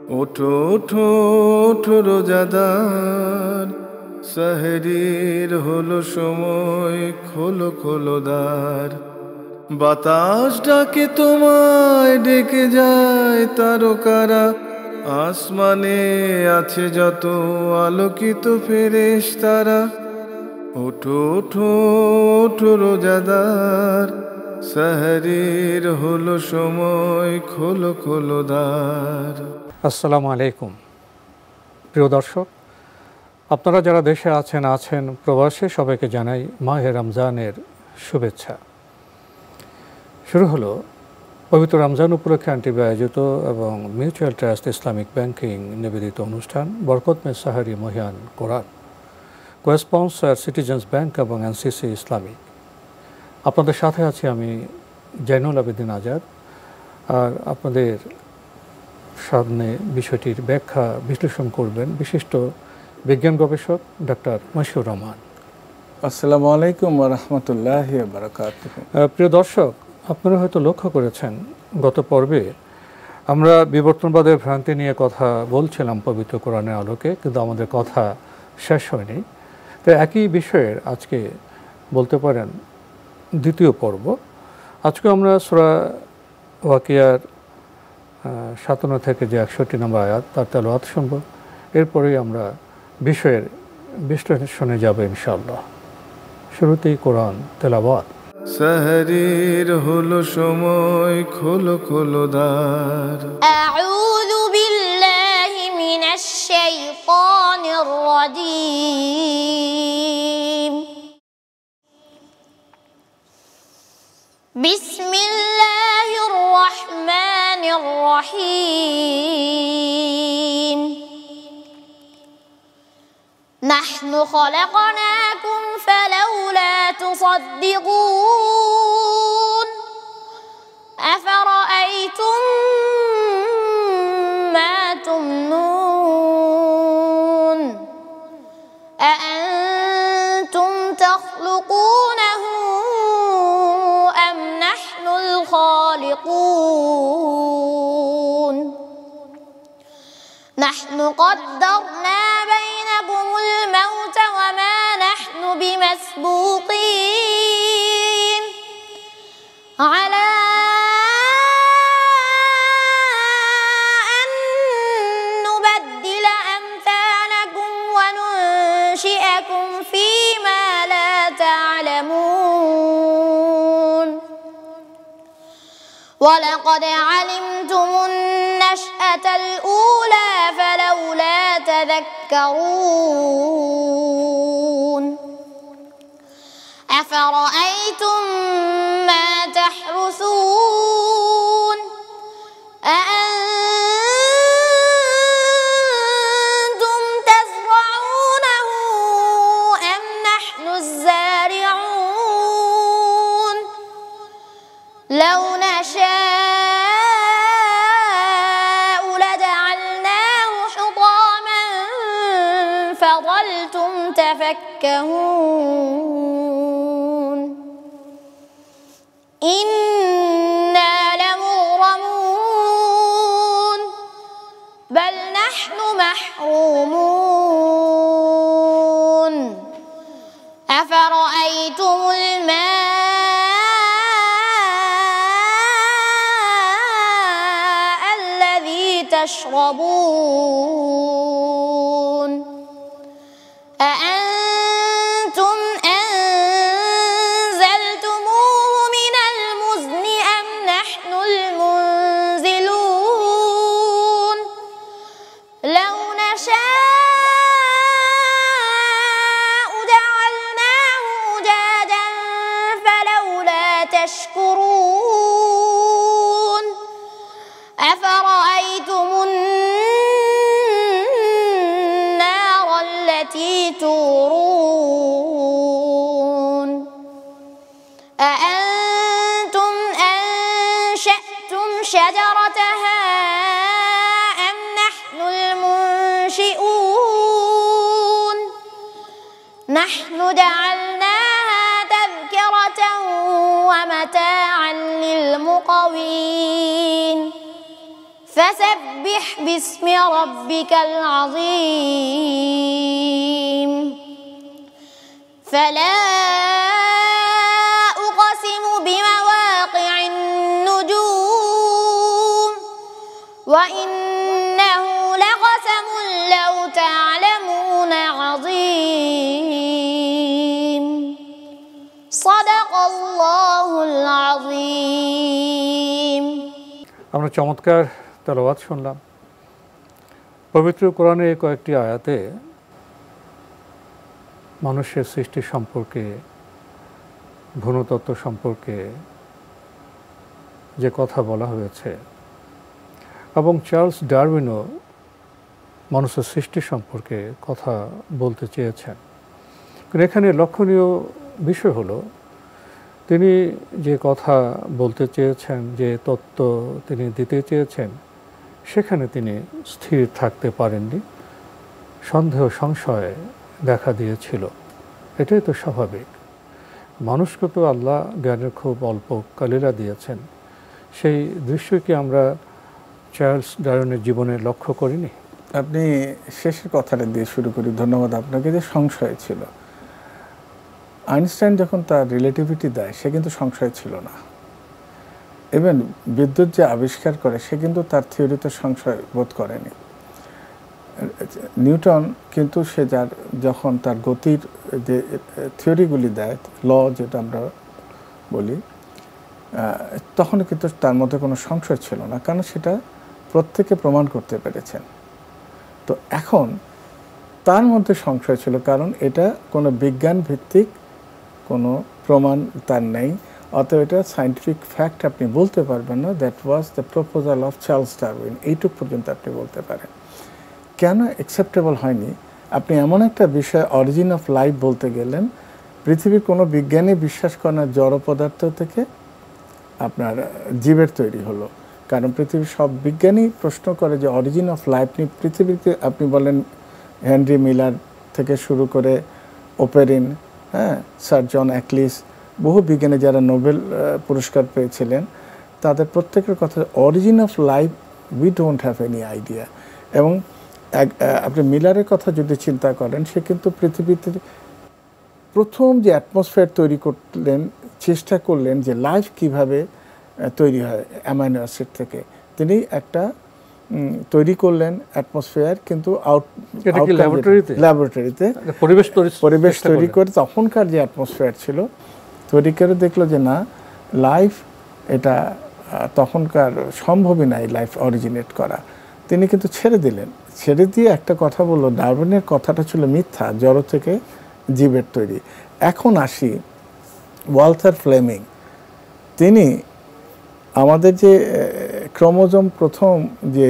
ওঠো ওঠো ওঠো রোজাদার, সেহরির হলো সময়, খোলো খোলো দ্বার। বাতাস ডাকে তোমায়, ডেকে যায় তারকারা, আসমানে আছে যত আলোকিত ফেরেশতারা। ওঠো ওঠো ওঠো রোজাদার, সেহরির হলো সময়, খোলো খোলো দ্বার। আসসালামু আলাইকুম প্রিয় দর্শক, আপনারা যারা দেশে আছেন প্রবাসে, সবাইকে জানাই মাহে রমজানের শুভেচ্ছা। শুরু হলো পবিত্র রমজান উপলক্ষে আনটিভি আয়োজিত এবং মিউচুয়াল ট্রাস্ট ইসলামিক ব্যাংকিং নিবেদিত অনুষ্ঠান বরকত মে সাহারি মহিয়ান কোরআন, কো-স্পন্সর সিটিজেন্স ব্যাংক এবং এনসিসি ইসলামিক। আপনাদের সাথে আছি আমি জয়নুল আবেদিন আজাদ, আর আপনাদের সামনে বিষয়টির ব্যাখ্যা বিশ্লেষণ করবেন বিশিষ্ট বিজ্ঞান গবেষক ডক্টর মশিউর রহমান। আসসালামু আলাইকুম ওয়া রাহমাতুল্লাহি ওয়া বারাকাতুহু। প্রিয় দর্শক, আপনারা হয়তো লক্ষ্য করেছেন গত পর্বে আমরা বিবর্তনবাদের ভ্রান্তি নিয়ে কথা বলছিলাম পবিত্র কোরআনের আলোকে, কিন্তু আমাদের কথা শেষ হয়নি। তো একই বিষয়ের আজকে বলতে পারেন দ্বিতীয় পর্ব। আজকে আমরা সূরা ওয়াকিয়ার 57 থেকে যে 61 নম্বর আয়াত তার তেলাওয়াত শুনব। এরপরেই আমরা বিষয়ের বিশ্লেষণে যাব ইনশাআল্লাহ। শুরুতেই কোরআন তেলাওয়াত। সেহরির হলো সময়, খোলো খোলো দ্বার। আউযু বিল্লাহি মিনাশ শাইতানির রাজীম। বিসমিল্লাহির রাহমানির রহিম। নাহনু খলাকনাকুম ফালাউলা তুসাদ্দিকুন। আফারাআইতুম মা তুমনুন। আআনতুম তাখলুকুনাহু আম নাহনুল খালিকুন। নাহনু قدرنا بينكم الموت وما نحن بمسبوقين على أن نبدل أمثالكم وننشئكم فيما لا تعلمون. ولقد علمتم النشأة الأولى فلولا تذكرون. أفرأيتم ما تحرثون. أأنتم تزرعونه أم نحن الزارعون. لو نشاء لجعلناه حطاما فظلتم تفكهون. إنا لمغرمون بل نحن محرومون. أفرأيتم الماء الذي تشربون. أأنتم أنزلتموه من المزن أم نحن المنزلون. لو نشاء جعلناه أجاجا فلولا تشكرون. أفرأيتم النار التي تورون. أأنتم أنشأتم شجرتها أم نحن المنشئون. نحن جعلناها تذكرة ومتاعا للمقوين فسبح باسم ربك العظيم فلا أقسم بمواقع النجوم وإنه لقسم لو تعلمون عظيم صدق الله العظيم আমরা চমৎকার তেলাওয়াত শুনলাম। পবিত্র কোরআনে কয়েকটি আয়াতে মানুষের সৃষ্টি সম্পর্কে, ভূতত্ত্ব সম্পর্কে যে কথা বলা হয়েছে, এবং চার্লস ডারউইনও মানুষের সৃষ্টি সম্পর্কে কথা বলতে চেয়েছেন। কিন্তু এখানে লক্ষণীয় বিষয় হলো তিনি যে কথা বলতে চেয়েছেন, যে তত্ত্ব তিনি দিতে চেয়েছেন, সেখানে তিনি স্থির থাকতে পারেননি। সন্দেহ সংশয় দেখা দিয়েছিল। এটাই তো স্বাভাবিক। মানুষকে তো আল্লাহ জ্ঞানের খুব অল্প কালিরা দিয়েছেন। সেই দৃশ্য কি আমরা চার্লস ডারউইনের জীবনে লক্ষ্য করিনি? আপনি শেষের কথাটা দিয়ে শুরু করি। ধন্যবাদ আপনাকে। যে সংশয় ছিল, আইনস্টাইন যখন তার রিলেটিভিটি দেয় সে কিন্তু সংশয় ছিল না। ইভেন বিদ্যুৎ যে আবিষ্কার করে সে কিন্তু তার থিওরিতে সংশয় বোধ করেনি। নিউটন কিন্তু সে যখন তার গতির যে থিওরিগুলি দেয়, ল যেটা আমরা বলি, তখন কিন্তু তার মধ্যে কোনো সংশয় ছিল না, কারণ সেটা প্রত্যেকে প্রমাণ করতে পেরেছেন। তো এখন তার মধ্যে সংশয় ছিল, কারণ এটা কোনো বিজ্ঞান ভিত্তিক কোনো প্রমাণ তার নেই। অতএব এটা সায়েন্টিফিক ফ্যাক্ট আপনি বলতে পারবেন না। That was the proposal of Charles Darwin. এইটুক পর্যন্ত আপনি বলতে পারেন। কেন অ্যাকসেপ্টেবল হয়নি? আপনি এমন একটা বিষয় অরিজিন অফ লাইফ বলতে গেলেন, পৃথিবীর কোনো বিজ্ঞানী বিশ্বাস করে না জড় পদার্থ থেকে আপনার জীবের তৈরি হলো। কারণ পৃথিবীর সব বিজ্ঞানী প্রশ্ন করে যে অরিজিন অফ লাইফ নিয়ে পৃথিবীতে আপনি বলেন হেনরি মিলার থেকে শুরু করে ওপেরিন, স্যার জন অ্যাকলিস, বহু বিজ্ঞানী যারা নোবেল পুরস্কার পেয়েছিলেন, তাদের প্রত্যেকের কথা origin of life we don't have any idea. এবং আপনি মিলারের কথা যদি চিন্তা করেন, সে কিন্তু পৃথিবীতে প্রথম যে অ্যাটমসফিয়ার তৈরি করলেন, চেষ্টা করলেন যে লাইফ কিভাবে তৈরি হয় অ্যামাইনো অ্যাসিড থেকে। তিনি একটা তৈরি করলেন অ্যাটমসফিয়ার, কিন্তু ল্যাবরেটরিতে পরিবেশ তৈরি করে তখনকার যে অ্যাটমসফিয়ার ছিল তৈরি করে দেখলো যে না, লাইফ এটা তখনকার সম্ভবই নাই লাইফ অরিজিনেট করা। তিনি কিন্তু ছেড়ে দিলেন। ছেড়ে দিয়ে একটা কথা বললো, ডারউইনের কথাটা ছিল মিথ্যা, জড় থেকে জীবের তৈরি। এখন আসি ওয়ালথার ফ্লেমিং। তিনি আমাদের যে ক্রোমোজোম প্রথম যে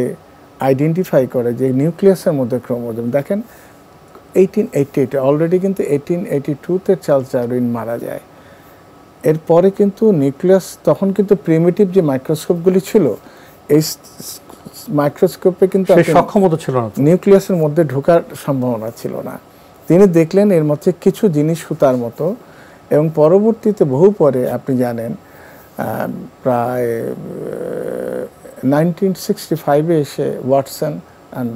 আইডেন্টিফাই করে, যে নিউক্লিয়াসের মধ্যে ক্রোমোজোম, দেখেন 1888 অলরেডি কিন্তু 1882-তে চার্লস ডারউইন মারা যায়। এরপরে কিন্তু নিউক্লিয়াস, তখন কিন্তু প্রিমিটিভ যে মাইক্রোস্কোপগুলি ছিল, এই মাইক্রোস্কোপে কিন্তু সক্ষমতা ছিল না, নিউক্লিয়াসের মধ্যে ঢোকার সম্ভাবনা ছিল না। তিনি দেখলেন এর মধ্যে কিছু জিনিস সুতার মতো, এবং পরবর্তীতে বহু পরে আপনি জানেন প্রায় 1965-এ এসে ওয়াটসন অ্যান্ড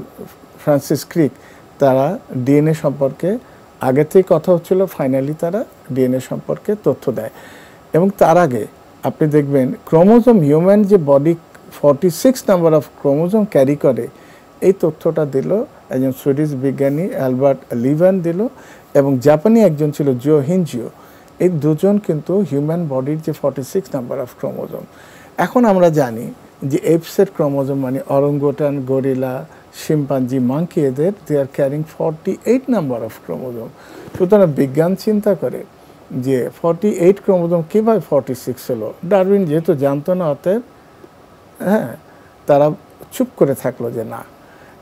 ফ্রান্সিস ক্রিক তারা ডিএনএ সম্পর্কে, আগে থেকে কথা হচ্ছিল, ফাইনালি তারা ডিএনএ সম্পর্কে তথ্য দেয়। এবং তার আগে আপনি দেখবেন ক্রোমোজোম, হিউম্যান যে body 46 number of chromosome carry করে, এই তথ্যটা দিল একজন সুইডিশ বিজ্ঞানী অ্যালবার্ট লিভান দিল, এবং জাপানি একজন ছিল জো হিনজিও। এই দুজন কিন্তু হিউম্যান বডির যে 46 নাম্বার অফ ক্রোমোজোম। এখন আমরা জানি যে এপসের ক্রোমোজোম মানে অরঙ্গুটান, গরিলা, শিম্পাঞ্জি, মাঙ্কি, এদের দে are carrying 48 number of chromosome. সুতরাং বিজ্ঞান চিন্তা করে যে 48 ক্রোমোজোম কীভাবে 46 হলো। ডারউইন যেহেতু জানতো না, অতএব তারা চুপ করে থাকলো যে না।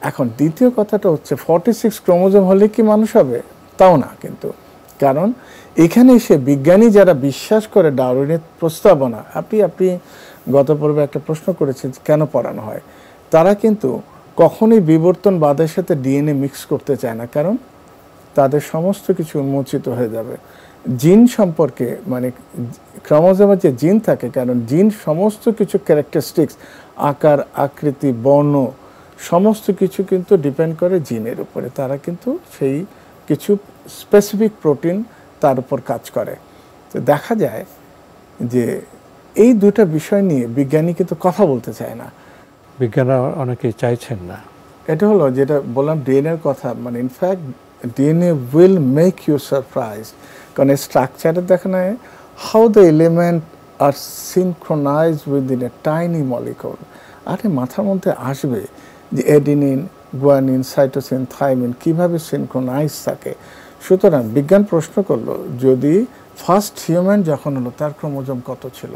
এখন দ্বিতীয় কথাটা হচ্ছে 46 ক্রোমোজোম হলে কি মানুষ হবে? তাও না কিন্তু, কারণ এখানে এসে বিজ্ঞানী যারা বিশ্বাস করে ডারউইনের প্রস্তাবনা, আপনি গত পর্বে একটা প্রশ্ন করেছেন কেন পড়ানো হয়, তারা কিন্তু কখনোই বিবর্তনবাদের সাথে ডিএনএ মিক্স করতে চায় না, কারণ তাদের সমস্ত কিছু উন্মোচিত হয়ে যাবে। জিন সম্পর্কে, মানে ক্রোমোজোমের যে জিন থাকে, কারণ জিন সমস্ত কিছু ক্যারেক্টারিস্টিক্স আকার আকৃতি বর্ণ সমস্ত কিছু কিন্তু ডিপেন্ড করে জিনের উপরে। তারা কিন্তু সেই কিছু স্পেসিফিক প্রোটিন তার উপর কাজ করে। তো দেখা যায় যে এই দুটা বিষয় নিয়ে বিজ্ঞানী কিন্তু কথা বলতে চায় না, বিজ্ঞানীরা অনেকেই চাইছেন না। এটা হলো যেটা বললাম ডিএনএর কথা, মানে in fact DNA will make you surprise, কারণ এই স্ট্রাকচারে দেখা নেয় how the element are synchronise within a tiny molecule. আরে মাথার মধ্যে আসবে যে এডিনিন, গুয়ানিন, সাইটোসিন, থাইমিন কীভাবে সিনক্রোনাইজ থাকে। সুতরাং বিজ্ঞান প্রশ্ন করলো, যদি ফার্স্ট হিউম্যান যখন হলো তার ক্রোমোজোম কত ছিল?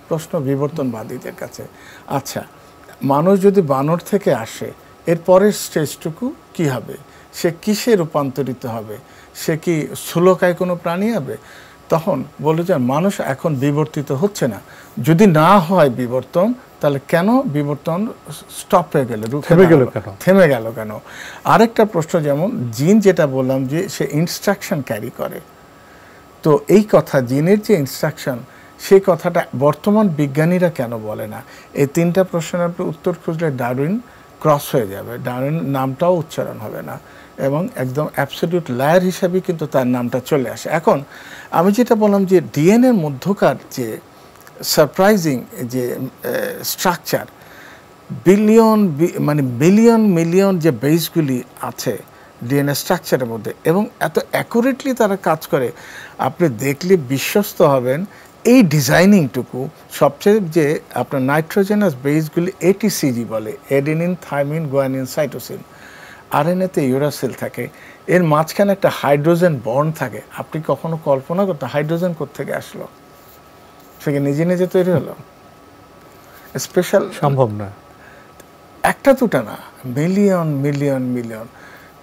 প্রশ্ন বিবর্তনবাদীদের কাছে। আচ্ছা, মানুষ যদি বানর থেকে আসে, এর পরের স্টেজটুকু কি হবে? সে কিসে রূপান্তরিত হবে? সে কি স্থূলকায় কোনো প্রাণী হবে? তখন বলে যে মানুষ এখন বিবর্তিত হচ্ছে না। যদি না হয় বিবর্তন, তাহলে কেন বিবর্তন স্টপ হয়ে গেল, থেমে গেল কেন? আরেকটা প্রশ্ন, যেমন জিন যেটা বললাম যে সে ইনস্ট্রাকশন ক্যারি করে, তো এই কথা জিনের যে ইনস্ট্রাকশন, সেই কথাটা বর্তমান বিজ্ঞানীরা কেন বলে না? এই তিনটা প্রশ্নের আপনি উত্তর খুঁজলে ডারউইন ক্রস হয়ে যাবে, ডারউইন নামটাও উচ্চারণ হবে না, এবং একদম অ্যাবসলিউট লায়ার হিসাবে কিন্তু তার নামটা চলে আসে। এখন আমি যেটা বললাম যে ডিএনএর মধ্যকার যে সারপ্রাইজিং যে স্ট্রাকচার, বিলিয়ন মিলিয়ন যে বেসগুলি আছে ডিএনএ স্ট্রাকচারের মধ্যে, এবং এত অ্যাকুরেটলি তারা কাজ করে, আপনি দেখলে বিশ্বস্ত হবেন। এই ডিজাইনিংটুকু সবচেয়ে যে আপনার নাইট্রোজেনাস বেসগুলি এটিসিজি বলে, এডিনিন, থাইমিন, গুয়ানিন, সাইটোসিন। আরএনএতে ইউরাসিল থাকে, এর মাঝখানে একটা হাইড্রোজেন বন্ড থাকে। আপনি কখনো কল্পনা করতে হাইড্রোজেন কোত্থেকে আসলো? সে কি নিজে নিজে তৈরি হলো? স্পেশাল সম্ভব না, একটা দুটা না, মিলিয়ন মিলিয়ন মিলিয়ন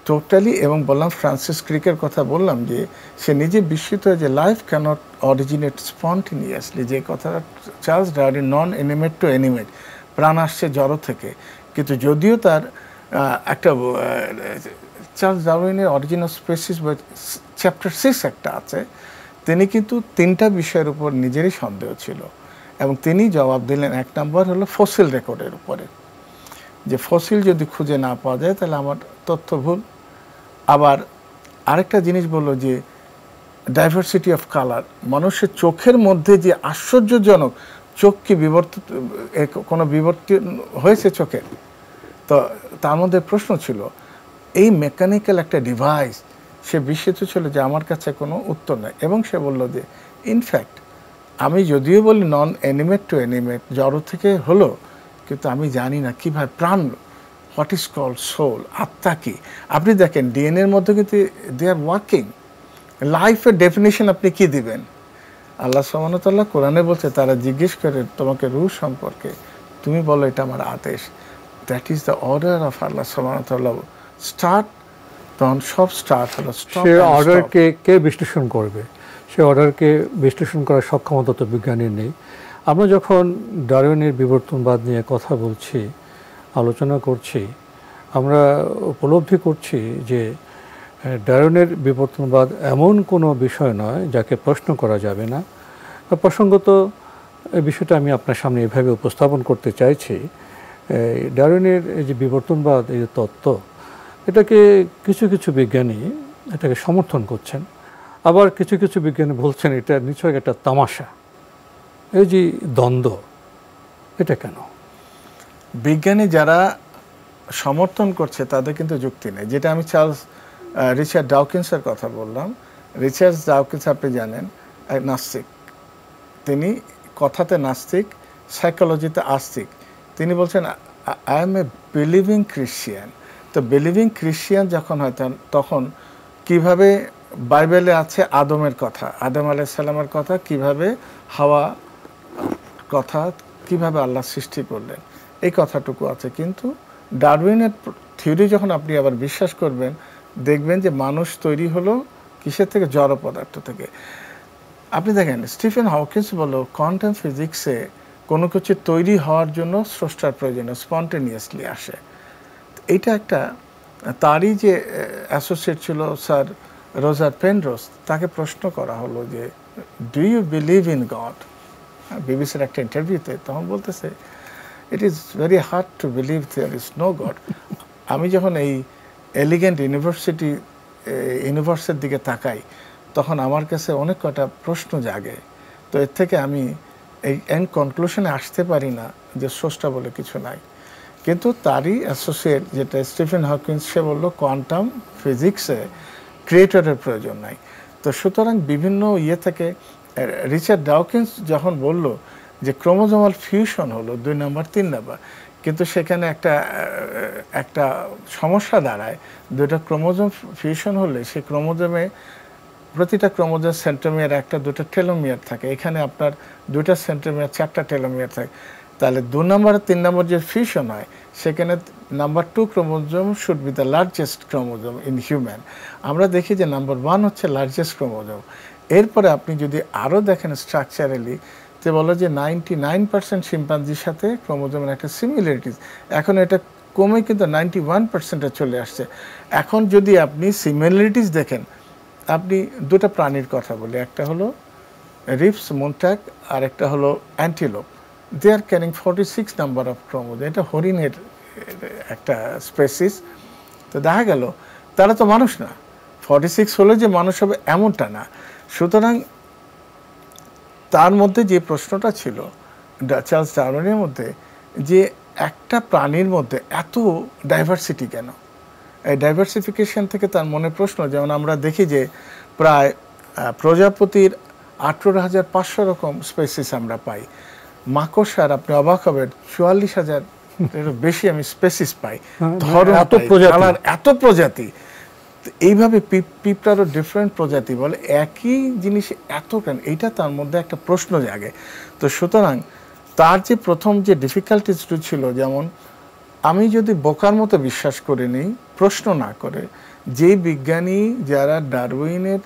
টোটালি। এবং বললাম ফ্রান্সিস ক্রিকের কথা বললাম যে সে নিজে বিস্মিত হয় যে লাইফ ক্যানট অরিজিনেট স্পন্টেনিয়াসলি, যে কথাটা Charles Darwin, non animate to animate, প্রাণ আসছে জড় থেকে। কিন্তু যদিও তার একটা চার্লস ডারউইনের অরিজিন অফ স্পেসিস চ্যাপ্টার 6 একটা আছে, তিনি কিন্তু তিনটা বিষয়ের উপর নিজেরই সন্দেহ ছিল, এবং তিনি জবাব দিলেন। এক নম্বর হলো ফসিল রেকর্ডের উপরে, যে ফসিল যদি খুঁজে না পাওয়া যায় তাহলে আমার তথ্য ভুল। আবার আরেকটা জিনিস বললো যে ডাইভার্সিটি অফ কালার, মানুষের চোখের মধ্যে যে আশ্চর্যজনক, চোখ কি কোনো বিবর্তন হয়েছে চোখে? তো তার মধ্যে প্রশ্ন ছিল, এই মেকানিক্যাল একটা ডিভাইস, সে বিস্মিত ছিল যে আমার কাছে কোনো উত্তর নেই। এবং সে বলল যে ইনফ্যাক্ট আমি যদিও বলি নন অ্যানিমেট টু অ্যানিমেট, জড় থেকে হলো, কিন্তু আমি জানি না কীভাবে প্রাণ, হোয়াট ইজ কল্ড সোল, আত্মা কি। আপনি দেখেন ডিএনএর মধ্যে কিন্তু দে আর ওয়ার্কিং। লাইফের ডেফিনেশন আপনি কি দিবেন? আল্লাহ সুবহানাহু ওয়া তাআলা কোরআনে বলছে, তারা জিজ্ঞেস করে তোমাকে রূহ সম্পর্কে, তুমি বলো এটা আমার আদেশ। That is the order of Allah সুবহানাহু ওয়া তাআলা। স্টার্ট, তখন সব স্টার্ট হলো। সে অর্ডারকে কে বিশ্লেষণ করবে? সে অর্ডারকে বিশ্লেষণ করার সক্ষমতা তো বিজ্ঞানীর নেই। আমরা যখন ডারউইনের বিবর্তনবাদ নিয়ে কথা বলছি, আলোচনা করছি, আমরা উপলব্ধি করছি যে ডারউইনের বিবর্তনবাদ এমন কোনো বিষয় নয় যাকে প্রশ্ন করা যাবে না। প্রসঙ্গত এই বিষয়টা আমি আপনার সামনে এভাবে উপস্থাপন করতে চাইছি। ডারউইনের এই যে বিবর্তনবাদ, এই যে তত্ত্ব, এটাকে কিছু কিছু বিজ্ঞানী এটাকে সমর্থন করছেন, আবার কিছু কিছু বিজ্ঞানী বলছেন এটা নিশ্চয়ই একটা তামাশা। এই যে দ্বন্দ্ব, এটা কেন? বিজ্ঞানী যারা সমর্থন করছে তাদের কিন্তু যুক্তি নেই। যেটা আমি রিচার্ড ডাওকিন্সের কথা বললাম। রিচার্ড ডাওকিন্স আপনি জানেন নাস্তিক, তিনি কথাতে নাস্তিক, সাইকোলজিতে আস্তিক। তিনি বলছেন I am a believing Christian. তো বিলিভিং ক্রিশ্চিয়ান যখন হয় তখন কিভাবে বাইবেলে আছে আদমের কথা, আদম আলাইহিস সালামের কথা, কিভাবে হাওয়া কথা, কিভাবে আল্লাহ সৃষ্টি করলেন, এই কথাটুকু আছে। কিন্তু ডারউইনের থিওরি যখন আপনি আবার বিশ্বাস করবেন, দেখবেন যে মানুষ তৈরি হলো কিসের থেকে? জড় পদার্থ থেকে। আপনি দেখেন স্টিফেন হকিন্স বলল কোয়ান্টাম ফিজিক্সে কোনো কিছু তৈরি হওয়ার জন্য স্রষ্টার প্রয়োজন, স্পন্টেনিয়াসলি আসে। এইটা একটা, তারই যে অ্যাসোসিয়েট ছিল স্যার রোজার পেনরোজ, তাকে প্রশ্ন করা হলো যে do you believe in God, বিবিসির একটা ইন্টারভিউতে। তখন বলতেছে it is very hard to believe there is no God. আমি যখন এই এলিগেন্ট ইউনিভার্সের দিকে তাকাই তখন আমার কাছে অনেক কটা প্রশ্ন জাগে। তো এর থেকে আমি এই এন্ড কনক্লুশনে আসতে পারি না যে স্রষ্টা বলে কিছু নাই। কিন্তু তারই অ্যাসোসিয়েট যেটা স্টিফেন হকিন্স, সে বললো কোয়ান্টাম ফিজিক্সে ক্রিয়েটরের প্রয়োজন নাই। তো সুতরাং বিভিন্ন থেকে রিচার্ড ডাওকিন্স যখন বলল যে ক্রোমোজোমাল ফিউশন হলো 2 নম্বর 3 নম্বর, কিন্তু সেখানে একটা সমস্যা দাঁড়ায়, 2টা ক্রোমোজোম ফিউশন হলে সেই ক্রোমোজোমে প্রতিটা ক্রোমোজোম সেন্ট্রোমিয়ার 1-2টা টেলোমিয়ার থাকে, এখানে আপনার 2টা সেন্ট্রোমিয়ার 4টা টেলোমিয়ার থাকে। তাহলে 2 নম্বর 3 নম্বর যে ফিউশন হয় সেখানে number 2 chromosome should be the largest chromosome in human. আমরা দেখি যে নাম্বার 1 হচ্ছে লার্জেস্ট ক্রোমোজোম। এরপরে আপনি যদি আরও দেখেন স্ট্রাকচারালি, তো বলো যে 99% শিম্পাঞ্জির সাথে ক্রোমোজোমের একটা সিমিলারিটিস, এখন এটা কমে কিন্তু 91%-এ চলে আসছে। এখন যদি আপনি সিমিলারিটিস দেখেন, আপনি 2টা প্রাণীর কথা বলি, একটা হলো রিপস মন্টাক আর একটা হলো antelope. They are carrying 46 number of chromosome. এটা হরিণের একটা স্পেসিস। তো দেখা গেল তারা তো মানুষ না, 46 হলে যে মানুষ হবে এমনটা না। সুতরাং তার মধ্যে যে প্রশ্নটা ছিল চার্লস ডারউইনের মধ্যে, যে একটা প্রাণীর মধ্যে এত ডাইভার্সিটি কেন? এই ডাইভার্সিফিকেশন থেকে তার মনে প্রশ্ন, যেমন আমরা দেখি যে প্রায় প্রজাপতির 18,500 রকম স্পেসিস আমরা পাই। মাকড়সার আপনি অবাক হবেন 44,000 এর বেশি আমি স্পেসিস পাই, এত প্রজাতি। এইভাবে পিঁপড়ারও ডিফারেন্ট প্রজাতি, বলে একই জিনিস এত কেন? এইটা তার মধ্যে একটা প্রশ্ন জাগে। তো সুতরাং তার যে প্রথম যে ডিফিকাল্টিসটি ছিল, যেমন আমি যদি বোকার মতো বিশ্বাস করে নিই প্রশ্ন না করে, যেই বিজ্ঞানী যারা ডারউইনের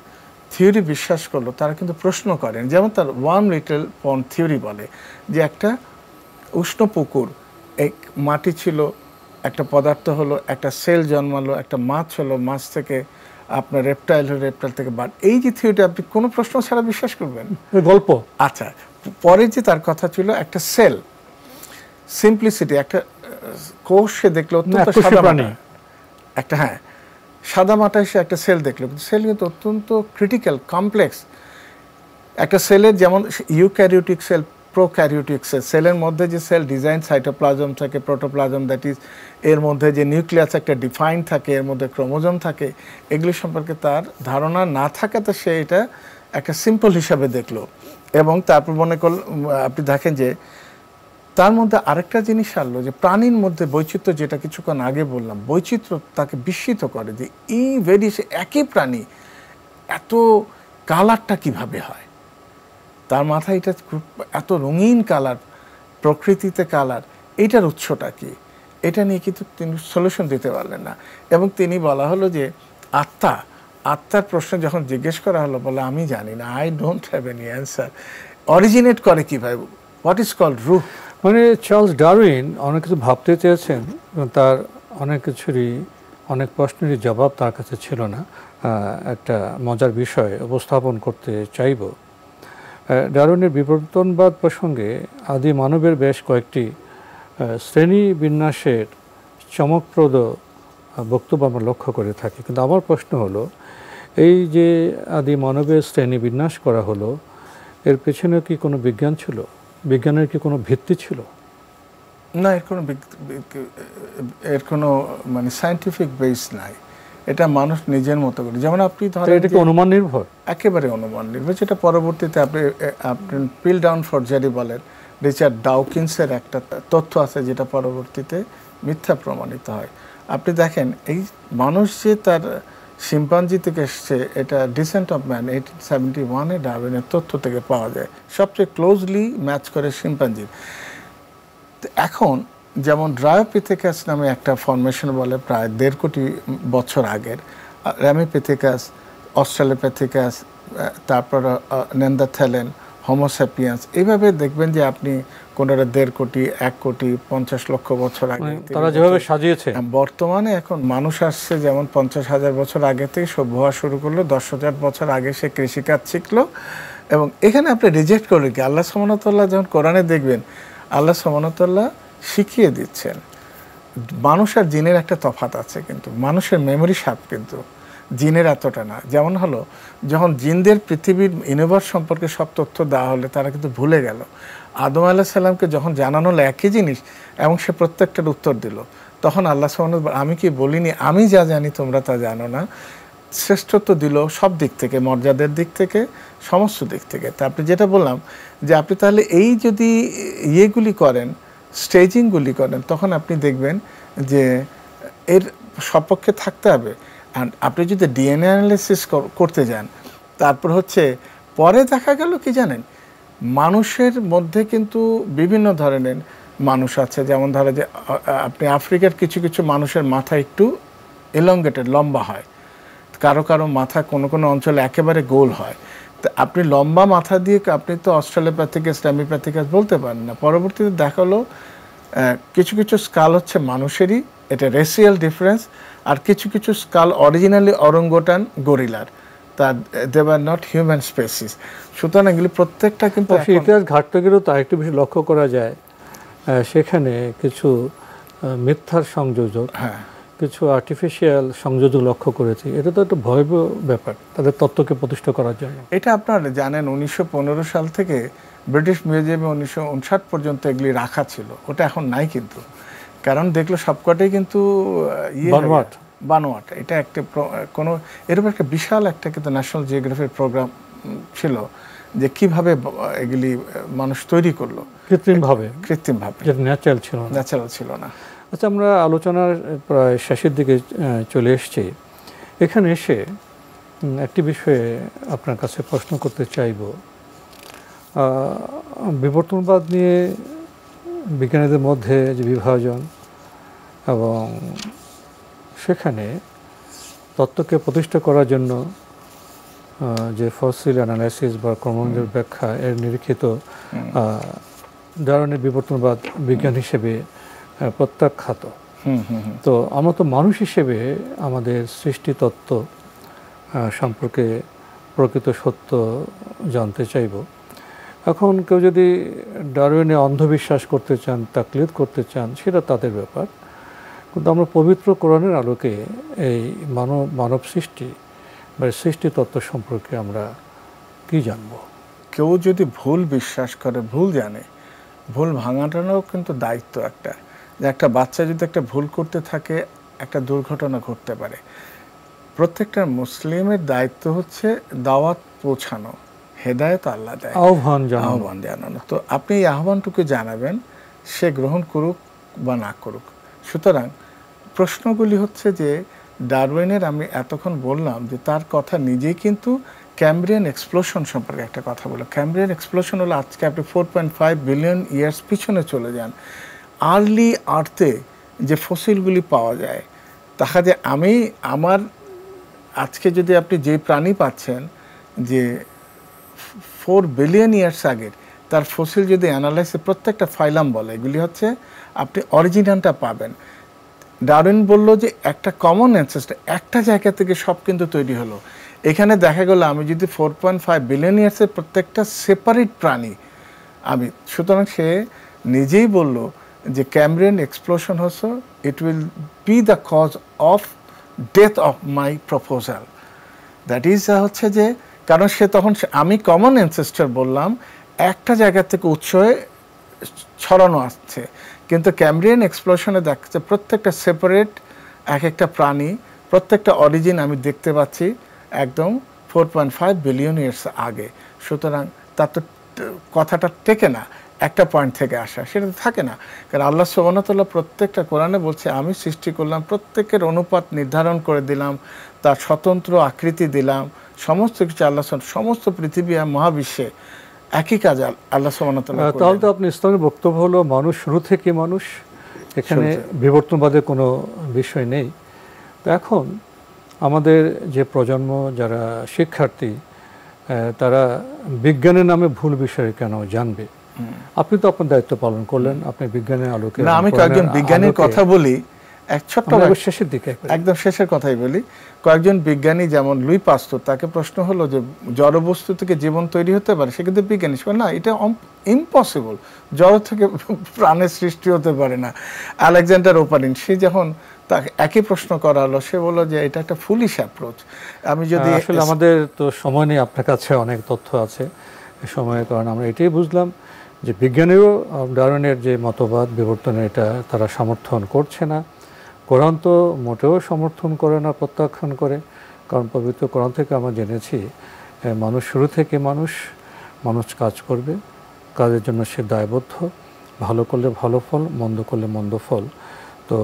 থিওরি বিশ্বাস করলো তারা কিন্তু প্রশ্ন করেন। যেমন তার ওয়ার্ম লিটল পন্ড থিওরি বলে যে একটা উষ্ণ পুকুর, এক মাটি ছিল, একটা পদার্থ হলো, একটা সেল জন্মালো, একটা মাছ হলো, মাছ থেকে আপনার রেপটাইল হলো, রেপটাইল থেকে বার্ড। এই যে থিওরিটা আপনি কোনো প্রশ্ন ছাড়া বিশ্বাস করবেন, গল্প। আচ্ছা, পরে যে তার কথা ছিল একটা সেল সিম্পলিসিটি, একটা কোষ সে দেখলো অত্যন্ত সাদা মাটা, একটা সাদা মাটা এসে একটা সেল দেখলো, কিন্তু সেল কিন্তু অত্যন্ত ক্রিটিক্যাল কমপ্লেক্স। একটা সেলের যেমন ইউক্যারিওটিক সেল, প্রোক্যারিওটিক সেল, সেলের মধ্যে যে সেল ডিজাইন সাইটোপ্লাজম থাকে, প্রোটোপ্লাজম, দ্যাট ইজ এর মধ্যে যে নিউক্লিয়াস একটা ডিফাইন থাকে, এর মধ্যে ক্রোমোজোম থাকে, এগুলি সম্পর্কে তার ধারণা না থাকাতে সে এটা একটা সিম্পল হিসাবে দেখলো। এবং তারপর মনে করল, আপনি দেখেন যে তার মধ্যে আরেকটা জিনিস আনলো যে প্রাণীর মধ্যে বৈচিত্র্য, যেটা কিছুক্ষণ আগে বললাম, বৈচিত্র্য তাকে বিস্মিত করে যে এই ভেরিয়েশন, একই প্রাণী এত কালারটা কিভাবে হয়। তার মাথায় এটা এত রঙিন কালার, প্রকৃতিতে কালার, এইটার উৎসটা কি, এটা নিয়ে কিন্তু তিনি সলিউশন দিতে পারলেন না। এবং তিনি বলা হলো যে আত্মার প্রশ্ন যখন জিজ্ঞেস করা হলো, বলে আমি জানি না, I don't have any answer. Originate করে কীভাবে, হোয়াট ইজ কল্ড রুহ। মানে চার্লস ডারউইন অনেক কিছু ভাবতে চেয়েছেন, তার অনেক প্রশ্নেরই জবাব তার কাছে ছিল না। একটা মজার বিষয় উপস্থাপন করতে চাইব। ডারউইনের বিবর্তনবাদ প্রসঙ্গে আদি মানবের বেশ কয়েকটি শ্রেণী বিন্যাসের চমকপ্রদ বক্তব্য আমরা লক্ষ্য করে থাকি। কিন্তু আমার প্রশ্ন হলো, এই যে আদি মানবের শ্রেণী বিন্যাস করা হলো, এর পেছনে কি কোনো বিজ্ঞান ছিল? বিজ্ঞানের কি কোনো ভিত্তি ছিল? না, এর কোনো মানে সায়েন্টিফিক বেস নাই। এটা মানুষ নিজের মতো করে, যেমন আপনি ধরেন এটা কি অনুমান নির্ভর? একেবারে অনুমান নির্ভর, যেটা পরবর্তীতে আপনি পিল ডাউন ফরজারি বলেন, রিচার্ড ডাওকিন্সের একটা তথ্য আছে যেটা পরবর্তীতে মিথ্যা প্রমাণিত হয়। আপনি দেখেন এই মানুষ যে তার শিম্পাঞ্জি থেকে এসছে, এটা ডিসেন্ট অফ ম্যান 1871-এ ডারউইনের তথ্য থেকে পাওয়া যায়, সবচেয়ে ক্লোজলি ম্যাচ করে শিম্পাঞ্জির। এখন যেমন ড্রায়োপিথেকাস নামে একটা ফর্মেশন বলে প্রায় 1.5 কোটি বছর আগের, র্যামিপিথেকাস, অস্ট্রালোপিথেকাস, তারপর নেন্দারথ্যালেন, হোমোস্যাপিয়েন্স, এইভাবে দেখবেন যে আপনি কোনটা 1.5 কোটি, 1 কোটি, 50 লক্ষ বছর আগে তারা যেভাবে সাজিয়েছে। বর্তমানে এখন মানুষ আসছে, যেমন 50,000 বছর আগে থেকে সভ্য হওয়া শুরু করলো, 10,000 বছর আগে সে কৃষিকাজ শিখলো। এবং এখানে আপনি রিজেক্ট করলেন কি, আল্লাহ সুবহানাহু ওয়া তাআলা যখন কোরআনে দেখবেন, আল্লাহ সুবহানাহু ওয়া তাআলা শিখিয়ে দিচ্ছেন। মানুষ আর জিনের একটা তফাৎ আছে, কিন্তু মানুষের মেমোরি সাপ কিন্তু জিনের এতটা না। যেমন হলো, যখন জিনদের পৃথিবীর ইউনিভার্স সম্পর্কে সব তথ্য দেওয়া হলে তারা কিন্তু ভুলে গেল। আদম আলাইহিস সালামকে যখন জানানো হলো একই জিনিস এবং সে প্রত্যেকটার উত্তর দিল, তখন আল্লাহ সুবহানাহু ওয়া তাআলা আমি কি বলিনি, আমি যা জানি তোমরা তা জানো না, শ্রেষ্ঠত্ব দিল সব দিক থেকে, মর্যাদার দিক থেকে, সমস্ত দিক থেকে। তা আপনি যেটা বললাম যে আপনি তাহলে এই যদি ইয়েগুলি করেন, স্টেজিংগুলি করেন, তখন আপনি দেখবেন যে এর সপক্ষে থাকতে হবে। অ্যান্ড আপনি যদি ডিএনএ অ্যানালিসিস করতে যান, তারপর হচ্ছে পরে দেখা গেল কি জানেন, মানুষের মধ্যে কিন্তু বিভিন্ন ধরনের মানুষ আছে। যেমন ধরো যে আপনি আফ্রিকার কিছু কিছু মানুষের মাথা একটু এলঙ্গেটেড, লম্বা হয়, কারো কারো মাথা কোনো কোনো অঞ্চলে একেবারে গোল হয়। তো আপনি লম্বা মাথা দিয়ে আপনি তো অস্ট্রেলোপ্যাথিকাস, স্ট্যামিপ্যাথিকাস বলতে পারেন না। পরবর্তীতে দেখা হলো কিছু কিছু স্কাল হচ্ছে মানুষেরই, এটা রেসিয়াল ডিফারেন্স, আর কিছু কিছু স্কাল অরিজিনালি অরঙ্গোটান, গরিলার, তা দে আর নট হিউম্যান স্পেসিস। সুতরাং এগুলি প্রত্যেকটা কিন্তু ইতিহাস ঘাটতে গেলেও তা একটু বেশি লক্ষ্য করা যায়, সেখানে কিছু মিথ্যার সংযোজক, কিছু আর্টিফিশিয়াল সংযোজক লক্ষ্য করেছি। এটা তো একটা ভয়াবহ ব্যাপার তাদের তত্ত্বকে প্রতিষ্ঠা করার জন্য। এটা আপনারা জানেন 1915 সাল থেকে ব্রিটিশ মিউজিয়ামে 1959 পর্যন্ত এগুলি রাখা ছিল, ওটা এখন নাই কিন্তু। কারণ দেখলো সবকটাই কিন্তু বানোয়াট। এটা একটা কোনো এরকম একটা বিশাল একটা কিন্তু ন্যাশনাল জিওগ্রাফির প্রোগ্রাম ছিল যে কিভাবে এগুলি মানুষ তৈরি করলো কৃত্রিমভাবে, যেটা ন্যাচারাল ছিল না। আচ্ছা, আমরা আলোচনার প্রায় শেষের দিকে চলে এসেছি। এখানে এসে একটি বিষয়ে আপনার কাছে প্রশ্ন করতে চাইব। বিবর্তনবাদ নিয়ে বিজ্ঞানীদের মধ্যে যে বিভাজন এবং সেখানে তত্ত্বকে প্রতিষ্ঠা করার জন্য যে ফসিল অ্যানালাইসিস বা ক্রমনির ব্যাখ্যা, এর নিরীক্ষিত ডারউইনের বিবর্তনবাদ বিজ্ঞান হিসেবে প্রত্যাখ্যাত। তো আমরা তো মানুষ হিসেবে আমাদের সৃষ্টি তত্ত্ব সম্পর্কে প্রকৃত সত্য জানতে চাইব। এখন কেউ যদি ডারউইনে অন্ধবিশ্বাস করতে চান, তাকলিদ করতে চান, সেটা তাদের ব্যাপার। কিন্তু আমরা পবিত্র কোরআনের আলোকে এই মানব সৃষ্টি বা সৃষ্টি তত্ত্ব সম্পর্কে আমরা কি জানব? কেউ যদি ভুল বিশ্বাস করে, ভুল জানে, ভুল ভাঙাটারও কিন্তু দায়িত্ব একটা। যে একটা বাচ্চা যদি একটা ভুল করতে থাকে, একটা দুর্ঘটনা ঘটতে পারে। প্রত্যেকটা মুসলিমের দায়িত্ব হচ্ছে দাওয়াত পৌঁছানো, হেদায়েত আল্লাহ দেয়, আহ্বান জানানো। তো আপনি এই আহ্বানটুকু জানাবেন, সে গ্রহণ করুক বা না করুক। সুতরাং প্রশ্নগুলি হচ্ছে যে ডারউইনের, আমি এতক্ষণ বললাম যে তার কথা নিজেই কিন্তু ক্যামব্রিয়ান এক্সপ্লোশন সম্পর্কে একটা কথা বলো। ক্যামব্রিয়ান এক্সপ্লোশন হলো আজকে আপনি 4.5 বিলিয়ন ইয়ার্স পিছনে চলে যান, আর্লি আর্থে যে ফসিলগুলি পাওয়া যায়, তাহা যে আমার আজকে যদি আপনি যে প্রাণী পাচ্ছেন যে 4 বিলিয়ন ইয়ার্স আগের, তার ফসিল যদি অ্যানালাইসিস, প্রত্যেকটা ফাইলাম বলে, এগুলি হচ্ছে আপনি অরিজিনালটা পাবেন। ডারউইন বলল যে একটা কমন অ্যানসেস্টর, একটা জায়গা থেকে সব কিন্তু তৈরি হলো। এখানে দেখা গেল আমি যদি 4.5 বিলিয়ন ইয়ার্সের প্রত্যেকটা সেপারেট প্রাণী আমি, সুতরাং সে নিজেই বলল যে ক্যামব্রিয়ান এক্সপ্লোশন হচ্ছে it will be the cause of death of my proposal. That is হচ্ছে যে, কারণ সে তখন, আমি কমন অ্যানসেস্টর বললাম, একটা জায়গা থেকে উৎস হয়ে ছড়ানো আসছে, কিন্তু ক্যামব্রিয়ান এক্সপ্লোশনে দেখা যাচ্ছে প্রত্যেকটা সেপারেট এক একটা প্রাণী, প্রত্যেকটা অরিজিন আমি দেখতে পাচ্ছি একদম 4.5 বিলিয়ন ইয়ার্স আগে। সুতরাং তার তো কথাটা টেকে না, একটা পয়েন্ট থেকে আসা, সেটা থাকে না। কারণ আল্লাহ সুবহানাহু ওয়া তাআলা প্রত্যেকটা কোরআনে বলছে আমি সৃষ্টি করলাম, প্রত্যেকের অনুপাত নির্ধারণ করে দিলাম, তার স্বতন্ত্র আকৃতি দিলাম, সমস্ত কিছু আল্লাহ, সমস্ত পৃথিবী আর মহাবিশ্বে একই কাজ আল্লাহ সুবহানাহু ওয়া তাআলা। তাহলে তো আপনি ইসলামের বক্তব্য হলো মানুষ শুরু থেকে মানুষ, এখানে বিবর্তনবাদের কোনো বিষয় নেই। তো এখন আমাদের যে প্রজন্ম, যারা শিক্ষার্থী, তারা বিজ্ঞানের নামে ভুল বিষয়ে কেন জানবে? আপনি তো আপনার দায়িত্ব পালন করলেন, আপনি বিজ্ঞানের আলোকে। না, আমি কয়েকজন বিজ্ঞানীর কথা বলি। এক ছোট্ট শেষের দিকে একদম শেষের কথাই বলি। কয়েকজন বিজ্ঞানী যেমন লুই পাস্তুর, তাকে প্রশ্ন হলো যে জড়বস্তু থেকে জীবন তৈরি হতে পারে, সে কিন্তু বিজ্ঞানী, সে না, এটা ইম্পসিবল, জড় থেকে প্রাণের সৃষ্টি হতে পারে না। আলেকজান্ডার ওপারিন, সে যখন তাকে একই প্রশ্ন করা হলো, সে বলল যে এটা একটা ফুলিশ অ্যাপ্রোচ। আমি যদি আসলে আমাদের তো সময় নেই, আপনার কাছে অনেক তথ্য আছে সময়ের কারণে আমরা এটাই বুঝলাম যে বিজ্ঞানীও ডারউইনের যে মতবাদ বিবর্তনের এটা তারা সমর্থন করছে না। কোরআন তো মোটেও সমর্থন করে না, প্রত্যাখ্যান করে। কারণ পবিত্র কোরআন থেকে আমরা জেনেছি মানুষ শুরু থেকে মানুষ কাজ করবে, কাজের জন্য সে দায়বদ্ধ, ভালো করলে ভালো ফল, মন্দ করলে মন্দ ফল। তো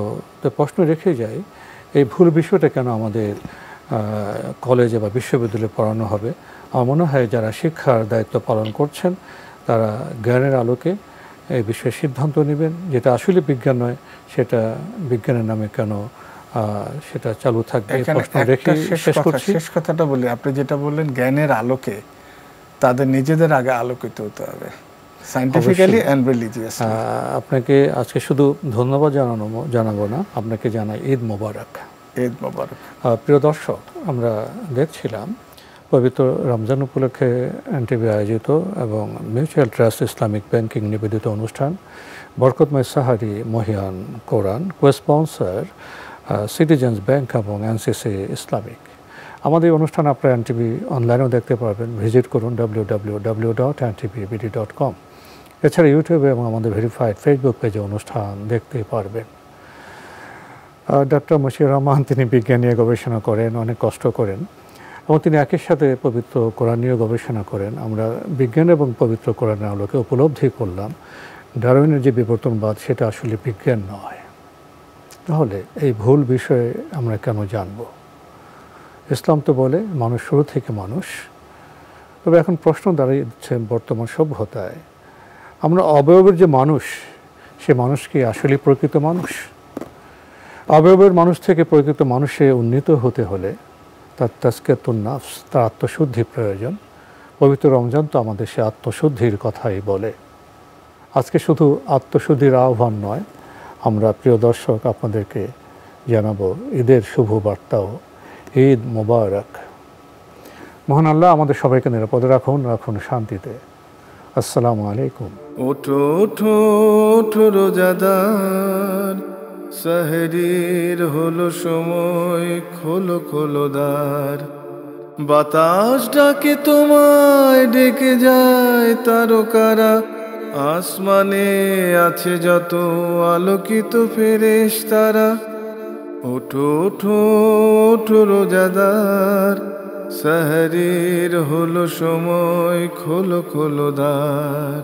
প্রশ্ন রেখে যায় এই ভুল বিষয়টা কেন আমাদের কলেজে বা বিশ্ববিদ্যালয়ে পড়ানো হবে। আমার মনে হয় যারা শিক্ষার দায়িত্ব পালন করছেন তারা জ্ঞানের আলোকে এই বিষয়ে সিদ্ধান্ত নেবেন, যেটা আসলে বিজ্ঞান নয় সেটা বিজ্ঞানের নামে কেন সেটা চালু থাকবে। প্রশ্ন রেখে শেষ কথাটা বলি, আপনি যেটা বললেন জ্ঞানের আলোকে, তাদের নিজেদের আগে আলোকিত হতে হবে সায়েন্টিফিক্যালি এন্ড রিলিজিয়াসলি। আপনাকে আজকে শুধু ধন্যবাদ জানাবো না, আপনাকে জানাই ঈদ মোবারক। ঈদ মোবারক। প্রিয় দর্শক, আমরা দেখছিলাম পবিত্র রমজান উপলক্ষে এনটিভি আয়োজিত এবং মিউচুয়াল ট্রাস্ট ইসলামিক ব্যাংকিং নিবেদিত অনুষ্ঠান বরকতময় সাহারি মহিয়ান কোরআন, কো-স্পন্সর সিটিজেন্স ব্যাংক এবং এনসিসি ইসলামিক। আমাদের অনুষ্ঠান আপনারা এনটিভি অনলাইনেও দেখতে পারবেন, ভিজিট করুন www.ntvbd.com। এছাড়া ইউটিউবে এবং আমাদের ভেরিফাইড ফেসবুক পেজে অনুষ্ঠান দেখতে পারবেন। ডক্টর মশিউর রহমান, তিনি বিজ্ঞান নিয়ে গবেষণা করেন, অনেক কষ্ট করেন এবং তিনি একই সাথে পবিত্র কোরআন নিয়ে গবেষণা করেন। আমরা বিজ্ঞান এবং পবিত্র কোরআনের আলোকে উপলব্ধি করলাম ডারউইনের যে বিবর্তনবাদ সেটা আসলে বিজ্ঞান নয়। তাহলে এই ভুল বিষয়ে আমরা কেন জানব? ইসলাম তো বলে মানুষ শুরু থেকে মানুষ। তবে এখন প্রশ্ন দাঁড়িয়েছে বর্তমান সভ্যতায়, আমরা অবয়বের যে মানুষ, সে মানুষ কি আসলে প্রকৃত মানুষ? অবয়বের মানুষ থেকে প্রকৃত মানুষে উন্নীত হতে হলে তার তাজকিয়াতুন নাফস, তার আত্মশুদ্ধি প্রয়োজন। পবিত্র রমজান তো আমাদের সে আত্মশুদ্ধির কথাই বলে। আজকে শুধু আত্মশুদ্ধির আহ্বান নয়, আমরা প্রিয় দর্শক আপনাদেরকে জানাবো ঈদের শুভ বার্তাও। ঈদ মোবারক। মহান আল্লাহ আমাদের সবাইকে নিরাপদে রাখুন শান্তিতে। আসসালামু আলাইকুম। ওঠো ওঠো ওঠো রোজাদার, সেহরির হলো সময়, খোলো খোলো দ্বার। বাতাস ডাকে তোমায়, ডেকে যায় তারকারা, আসমানে আছে যত আলোকিত ফেরেশতারা। ওঠো ওঠো ওঠো রোজাদার, সেহরির হলো সময়, খোলো খোলো দ্বার।